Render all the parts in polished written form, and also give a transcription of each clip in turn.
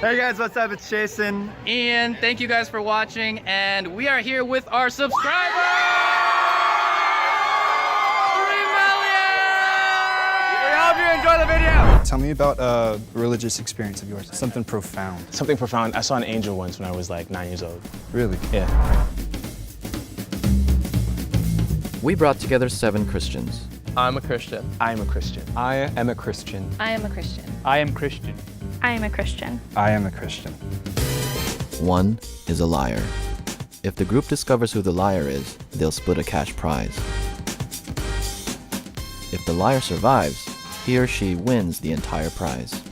Hey guys, what's up? It's Jason. Ian, thank you guys for watching, and we are here with our subscribers! 3 million! We hope you enjoy the video! Tell me about a religious experience of yours, something profound. Something profound. I saw an angel once when I was like 9 years old. Really? Yeah. We brought together 7 Christians. I'm a Christian. I am a Christian. I am a Christian. I am a Christian. I am Christian. I am a Christian. I am a Christian. One is a liar. If the group discovers who the liar is, they'll split a cash prize. If the liar survives, he or she wins the entire prize.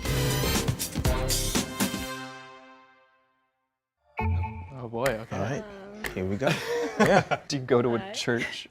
Oh boy, okay. All right, here we go. Do you go to a church?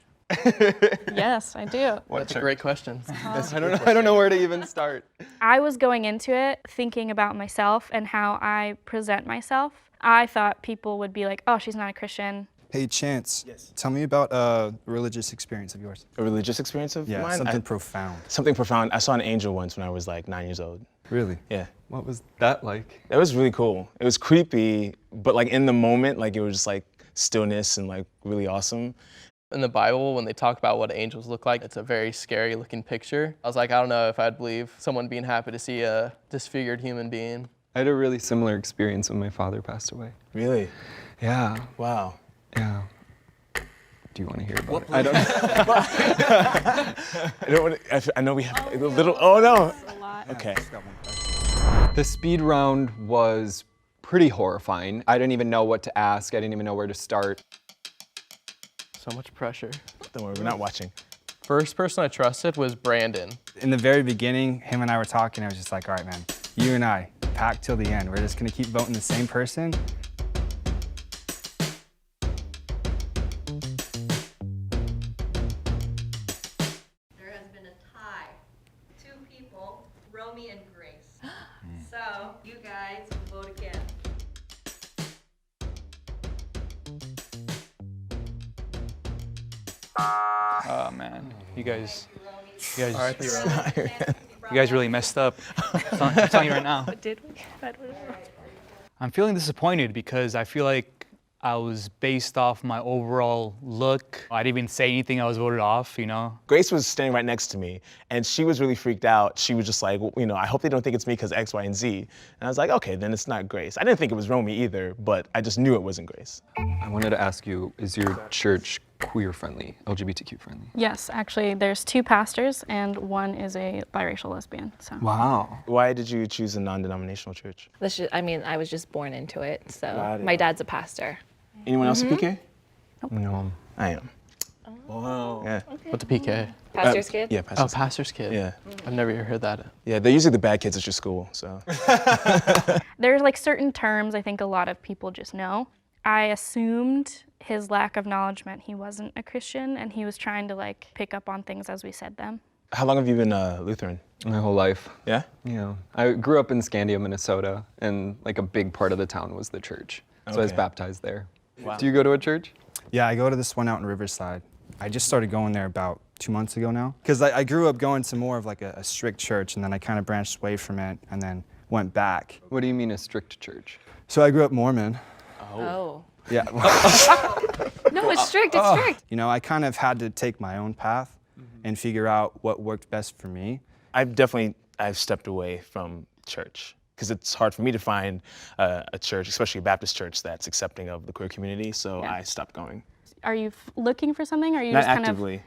Yes, I do. That's a great question. I don't know where to even start. I was going into it thinking about myself and how I present myself. I thought people would be like, oh, she's not a Christian. Hey, Chance. Yes. Tell me about a religious experience of yours. A religious experience of mine? Something profound. Something profound. I saw an angel once when I was like 9 years old. Really? Yeah. What was that like? It was really cool. It was creepy, but like in the moment, like it was just like stillness and like really awesome. In the Bible, when they talk about what angels look like, it's a very scary looking picture. I was like, I don't know if I'd believe someone being happy to see a disfigured human being. I had a really similar experience when my father passed away. Really? Yeah. Wow. Yeah. Do you want to hear about it? I don't know. I don't want to, I know we have a little, oh no. Okay. The speed round was pretty horrifying. I didn't even know what to ask. I didn't even know where to start. So much pressure. Don't worry, we're not watching. First person I trusted was Brandon. In the very beginning, him and I were talking, I was just like, all right, man, you and I, packed till the end. We're just gonna keep voting the same person. There has been a tie. 2 people, Romy and Grace. So, you guys vote again. Oh man, you guys R.I.P. Romy. you guys really messed up. I'm telling you right now. Did we? I'm feeling disappointed because I feel like I was based off my overall look. I didn't even say anything, I was voted off, you know? Grace was standing right next to me, and she was really freaked out. She was just like, well, you know, I hope they don't think it's me because X, Y, and Z. And I was like, okay, then it's not Grace. I didn't think it was Romy either, but I just knew it wasn't Grace. I wanted to ask you, is your church queer friendly, LGBTQ friendly? Yes, actually, there's 2 pastors and 1 is a biracial lesbian. So. Wow. Why did you choose a non-denominational church? I mean, I was just born into it. So Got it. my dad's a pastor. Anyone else a PK? No. I am. Wow. Yeah. What's a PK? Pastor's kid? Yeah, Oh, pastor's. pastor's kid. Yeah. I've never heard that. Yeah, they're usually the bad kids at your school, so. There's like certain terms I think a lot of people just know. I assumed his lack of knowledge meant he wasn't a Christian and he was trying to like pick up on things as we said them. How long have you been Lutheran? My whole life. Yeah? Yeah. I grew up in Scandia, Minnesota, and like a big part of the town was the church. So I was Okay. baptized there. Wow. Do you go to a church? Yeah, I go to this one out in Riverside. I just started going there about 2 months ago now. Because I grew up going to more of like a strict church, and then I kind of branched away from it and then went back. What do you mean a strict church? So I grew up Mormon. Oh. Yeah. No, it's strict, it's strict. You know, I kind of had to take my own path and figure out what worked best for me. I've stepped away from church because it's hard for me to find a church, especially a Baptist church, that's accepting of the queer community, so Yeah. I stopped going. Are you looking for something or are you Not just kind actively.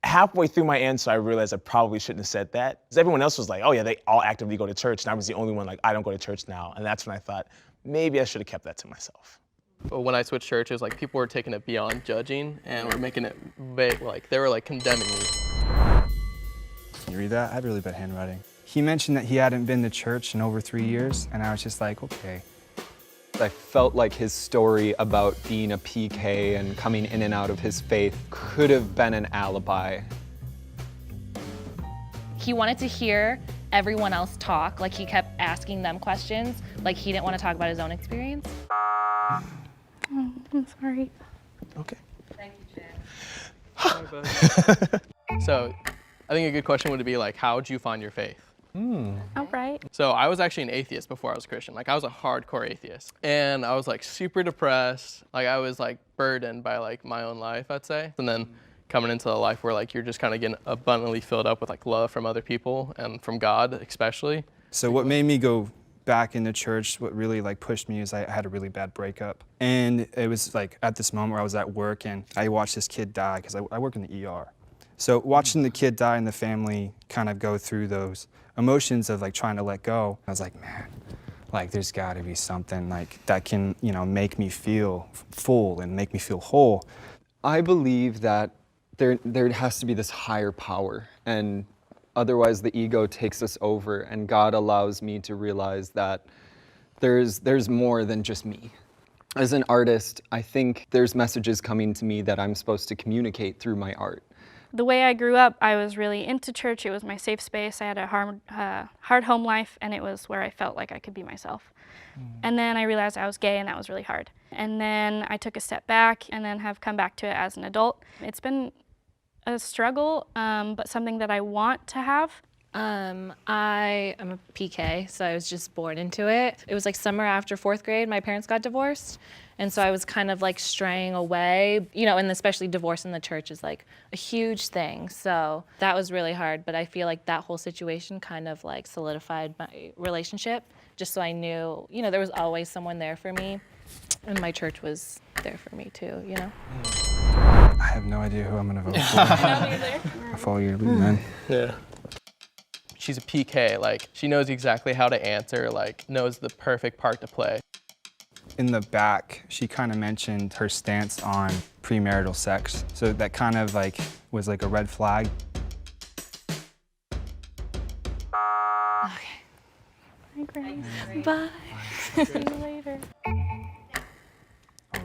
Halfway through my answer, I realized I probably shouldn't have said that. 'Cause everyone else was like, oh yeah, they all actively go to church, and I was the only one like, I don't go to church now, and that's when I thought, maybe I should have kept that to myself. But when I switched churches, like people were taking it beyond judging and were making it like they were like condemning me. Can you read that? I have really bad handwriting. He mentioned that he hadn't been to church in over 3 years, and I was just like, okay. I felt like his story about being a PK and coming in and out of his faith could have been an alibi. He wanted to hear everyone else talk, like he kept asking them questions, like he didn't want to talk about his own experience. Oh, I'm sorry. Okay. Thank you, Jen. So I think a good question would be like, how did you find your faith? All right. So I was actually an atheist before I was a Christian. Like I was a hardcore atheist. And I was like super depressed. Like I was like burdened by like my own life, I'd say. And then coming into a life where like you're just kind of getting abundantly filled up with like love from other people and from God especially. So what made me go back into church, what really like pushed me is I had a really bad breakup. And it was like at this moment where I was at work and I watched this kid die because I work in the ER. So watching the kid die and the family kind of go through those emotions of like trying to let go, I was like, man, like there's gotta be something like that can, you know, make me feel full and make me feel whole. I believe that there has to be this higher power, and otherwise the ego takes us over, and God allows me to realize that there's more than just me. As an artist, I think there's messages coming to me that I'm supposed to communicate through my art. The way I grew up, I was really into church. It was my safe space. I had a hard home life, and it was where I felt like I could be myself. And then I realized I was gay, and that was really hard. And then I took a step back, and then have come back to it as an adult. It's been a struggle, but something that I want to have. I am a PK, so I was just born into it. It was like summer after 4th grade, my parents got divorced. And so I was kind of like straying away, you know, and especially divorce in the church is like a huge thing. So that was really hard, but I feel like that whole situation kind of like solidified my relationship, just so I knew, you know, there was always someone there for me. And my church was there for me too, you know? I have no idea who I'm gonna vote for. I follow your lead, man. Yeah. She's a PK, like she knows exactly how to answer, like knows the perfect part to play. In the back, she kind of mentioned her stance on premarital sex. So that kind of like was like a red flag. Hi, Grace. Bye. See you later.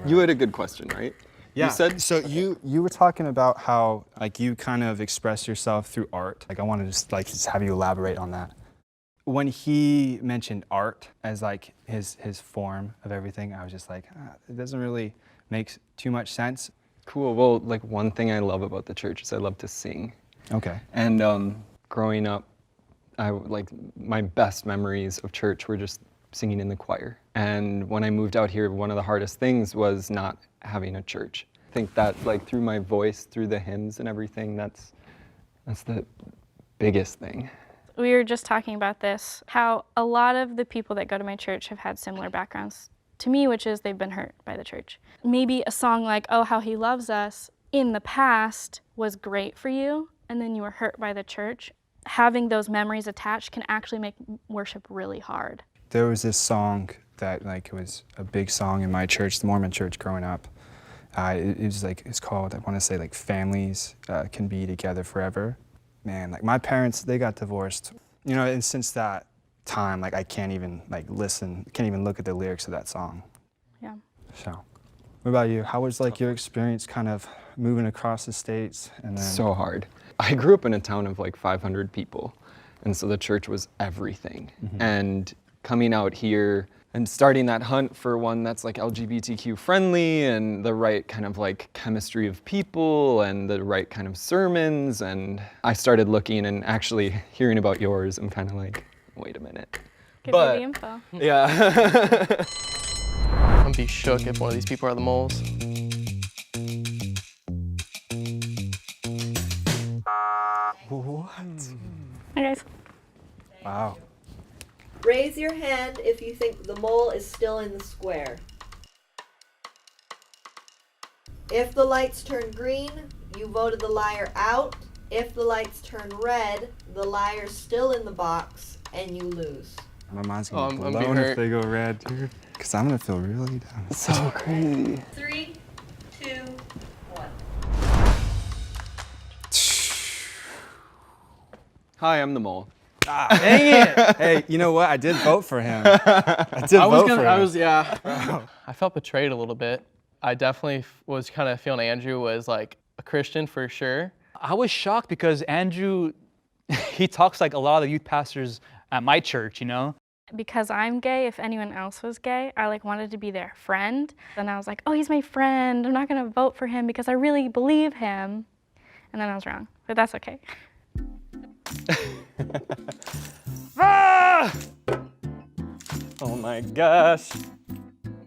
You had a good question, right? Yeah. You said so. You were talking about how like you kind of express yourself through art. Like I want to just have you elaborate on that. When he mentioned art as like his form of everything, I was just like, it doesn't really make too much sense. Cool. Well, like one thing I love about the church is I love to sing. Okay. And growing up, like my best memories of church were just singing in the choir. And when I moved out here, one of the hardest things was not having a church. I think that like through my voice, through the hymns and everything, that's the biggest thing. We were just talking about this, how a lot of the people that go to my church have had similar backgrounds to me, which is they've been hurt by the church. Maybe a song like, "Oh, How He Loves Us," in the past was great for you, and then you were hurt by the church. Having those memories attached can actually make worship really hard. There was this song that like was a big song in my church, the Mormon church growing up. It was like, it's called, I want to say like Families Can Be Together Forever. Man, like my parents, they got divorced, you know, and since that time, like I can't even like listen, can't even look at the lyrics of that song. Yeah. So, what about you? How was like your experience kind of moving across the states and then? So hard. I grew up in a town of like 500 people, and so the church was everything. Mm-hmm. And coming out here and starting that hunt for one that's like LGBTQ friendly and the right kind of like chemistry of people and the right kind of sermons. And I started looking and actually hearing about yours. I'm kind of like, wait a minute. Give me the info. Yeah. I'm gonna be shook if one of these people are the moles. What? Hi guys. Wow. Raise your hand if you think the mole is still in the square. If the lights turn green, you voted the liar out. If the lights turn red, the liar's still in the box and you lose. My mind's gonna I'm blow being if hurt. they go red, dude. Because I'm gonna feel really down. So crazy. 3, 2, 1. Hi, I'm the mole. Dang it! Hey, you know what? I did vote for him. I did vote for him. I felt betrayed a little bit. I definitely was kind of feeling Andrew was like a Christian for sure. I was shocked because Andrew, he talks like a lot of the youth pastors at my church, you know? Because I'm gay, if anyone else was gay, I like wanted to be their friend. And I was like, oh, he's my friend. I'm not gonna vote for him because I really believe him. And then I was wrong, but that's okay. Oh my gosh.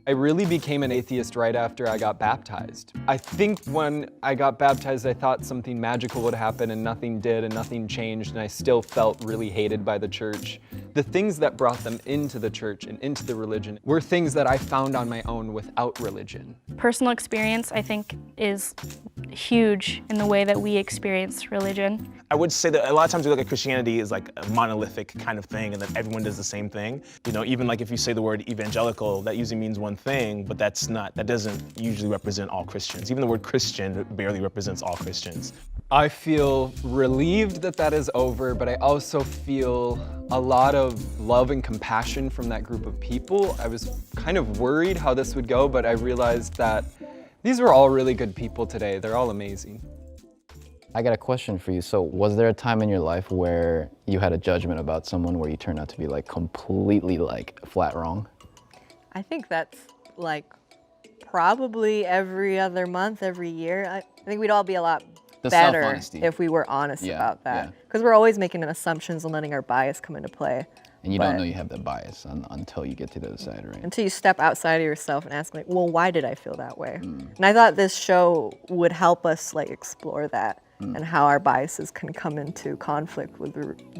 I really became an atheist right after I got baptized. I think when I got baptized, I thought something magical would happen and nothing did and nothing changed, and I still felt really hated by the church. The things that brought them into the church and into the religion were things that I found on my own without religion. Personal experience, I think, is huge in the way that we experience religion. I would say that a lot of times we look at Christianity as like a monolithic kind of thing and that everyone does the same thing. You know, even like if you say the word evangelical, that usually means one thing, but that doesn't usually represent all Christians. Even the word Christian barely represents all Christians. I feel relieved that that is over, but I also feel a lot of love and compassion from that group of people. I was kind of worried how this would go, but I realized that these were all really good people today. They're all amazing. I got a question for you. So was there a time in your life where you had a judgment about someone where you turned out to be like completely like flat wrong? I think that's like probably every other month, every year. I think we'd all be a lot better if we were honest about that. Because we're always making assumptions and letting our bias come into play. And you don't know you have that bias until you get to the other side, right? Until you step outside of yourself and ask like, well, why did I feel that way? And I thought this show would help us like explore that and how our biases can come into conflict with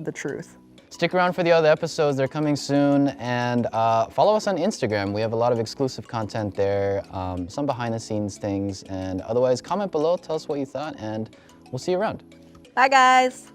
the truth. Stick around for the other episodes. They're coming soon. And follow us on Instagram. We have a lot of exclusive content there, some behind the scenes things. And otherwise, comment below, tell us what you thought, and we'll see you around. Bye, guys.